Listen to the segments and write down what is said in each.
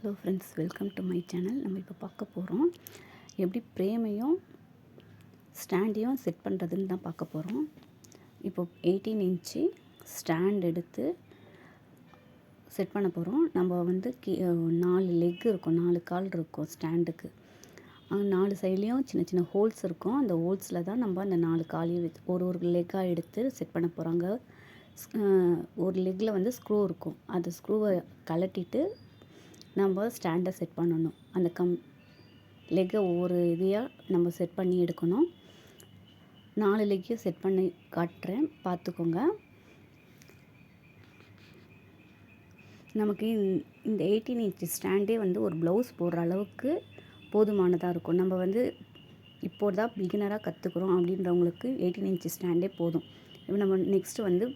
Hello friends, welcome to my channel. நம்ம இப்போ பார்க்க போகிறோம் எப்படி ஃப்ரேமையும் ஸ்டாண்டையும் செட் பண்ணுறதுன்னு தான் பார்க்க போகிறோம். இப்போ 18 இன்ச்சு ஸ்டாண்ட் எடுத்து செட் பண்ண போகிறோம். நம்ம வந்து 4 லெக் இருக்கும், 4 கால் இருக்கும் ஸ்டாண்டுக்கு. 4 சைட்லேயும் சின்ன சின்ன ஹோல்ஸ் இருக்கும். அந்த ஹோல்ஸில் தான் நம்ம அந்த 4 காலையும் ஒரு லெக்காக எடுத்து செட் பண்ண போகிறாங்க. ஒரு லெக்கில் வந்து ஸ்க்ரூ இருக்கும். அந்த ஸ்க்ரூவை கழட்டிட்டு நம்ம ஸ்டாண்டை செட் பண்ணணும். அந்த லெக்கை ஒவ்வொரு இதையாக நம்ம செட் பண்ணி எடுக்கணும். 4 லெக்கையும் செட் பண்ணி காட்டுறேன், பார்த்துக்கோங்க. நமக்கு இந்த 18 இன்ச் ஸ்டாண்டே வந்து ஒரு ப்ளவுஸ் போடுற அளவுக்கு போதுமானதாக இருக்கும். நம்ம வந்து இப்போ தான் பிகினராக கற்றுக்குறோம் அப்படின்றவங்களுக்கு 18 இன்ச் ஸ்டாண்டே போதும். இப்போ நம்ம நெக்ஸ்ட்டு வந்து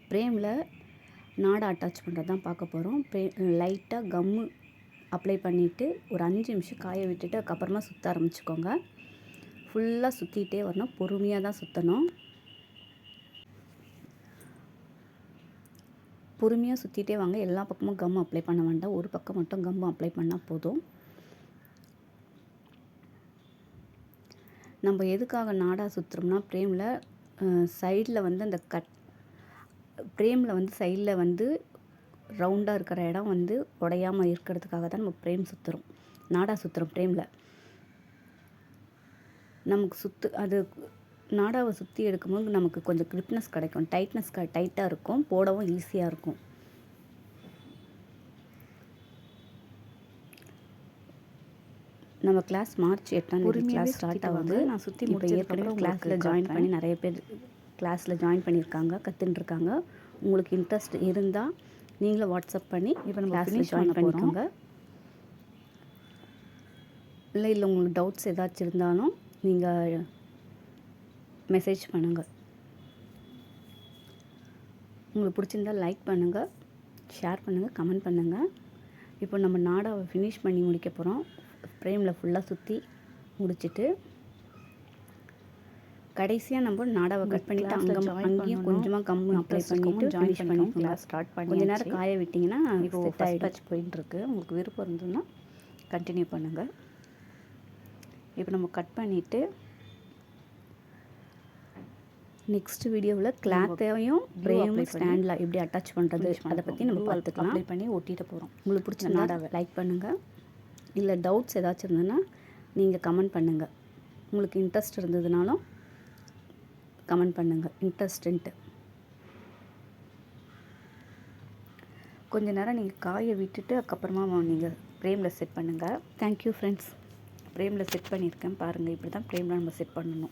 ஃப்ரேமில் நாடை அட்டாச் பண்ணுறது தான் பார்க்க போகிறோம். லைட்டாக கம்மு அப்ளை பண்ணிவிட்டு ஒரு 5 நிமிஷம் காய விட்டுட்டு அதுக்கப்புறமா சுற்ற ஆரம்பிச்சுக்கோங்க. ஃபுல்லாக சுற்றிகிட்டே வரணும், பொறுமையாக தான் சுற்றணும். பொறுமையாக சுற்றிகிட்டே வாங்க. எல்லா பக்கமும் கம் அப்ளை பண்ண வேண்டாம், ஒரு பக்கம் மட்டும் கம் அப்ளை பண்ணால் போதும். நம்ம எதுக்காக நாடா சுற்றுறோம்னா, சைடில் வந்து அந்த ஃப்ரேமில் வந்து சைடில் வந்து ரவுண்டாக இருக்கிற இடம் வந்து உடையாமல் இருக்கிறதுக்காக தான் நம்ம ஃப்ரேம் சுற்றுறோம், நாடா சுற்றுறோம். ஃப்ரேமில் நமக்கு அது நாடாவை சுற்றி எடுக்கும்போது நமக்கு கொஞ்சம் கிரிப்னஸ் கிடைக்கும், டைட்டாக இருக்கும், போடவும் ஈஸியாக இருக்கும். நம்ம கிளாஸ் மார்ச் 8ஆம் தேதி கிளாஸ் ஸ்டார்ட் ஆகுது. நான் சுற்றி ஏற்கனவே கிளாஸில் ஜாயின் பண்ணி நிறைய பேர் கிளாஸில் ஜாயின் பண்ணியிருக்காங்க, கற்றுட்டுருக்காங்க. உங்களுக்கு இன்ட்ரெஸ்ட் இருந்தால் நீங்களும் வாட்ஸ்அப் பண்ணி இப்போ நம்ம கிளாஸில் ஜாயின் பண்ணிக்கோங்க. இல்லை உங்களுக்கு டவுட்ஸ் ஏதாச்சும் இருந்தாலும் நீங்கள் மெசேஜ் பண்ணுங்கள். உங்களுக்கு பிடிச்சிருந்தால் லைக் பண்ணுங்கள், ஷேர் பண்ணுங்கள், கமெண்ட் பண்ணுங்கள். இப்போ நம்ம நாடாவை ஃபினிஷ் பண்ணி முடிக்க போகிறோம். ஃப்ரேமில் ஃபுல்லாக சுற்றி முடிச்சுட்டு கடைசியாக நம்ம நாடாவை கட் பண்ணிவிட்டு அங்கேயும் கொஞ்சமாக கம்மு அப்ளை பண்ணிவிட்டு ஜாயின் பண்ணிக்கோங்க. கிளாஸ் ஸ்டார்ட் பண்ணி கொஞ்சம் நேரம் காய விட்டிங்கன்னா இப்போ ஃபஸ்ட் பேட்ச் போயிட்டுருக்கு. உங்களுக்கு விருப்பம் இருந்ததுன்னா கண்டினியூ பண்ணுங்கள். இப்போ நம்ம கட் பண்ணிவிட்டு நெக்ஸ்ட் வீடியோவில் கிளாத்தையும் ஃப்ரேமும் ஸ்டாண்டில் எப்படி அட்டாச் பண்ணுறது அதை பற்றி நம்ம பார்த்துக்கலாம். அப்ளை பண்ணி ஒட்டிட்டு போகிறோம். உங்களுக்கு பிடிச்ச நாடாவை லைக் பண்ணுங்கள். இல்லை டவுட்ஸ் ஏதாச்சும் இருந்ததுன்னா நீங்கள் கமெண்ட் பண்ணுங்கள். உங்களுக்கு இன்ட்ரெஸ்ட் இருந்ததுனாலும் கமெண்ட் பண்ணுங்கள். இன்ட்ரெஸ்ட்டுன்ட்டு கொஞ்ச நேரம் நீங்கள் காய விட்டுட்டு அதுக்கப்புறமா நீங்கள் ஃப்ரேமில் செட் பண்ணுங்கள். Thank you friends. ஃப்ரேமில் செட் பண்ணியிருக்கேன் பாருங்கள். இப்படி தான் ஃப்ரேமில் நம்ம செட் பண்ணணும்.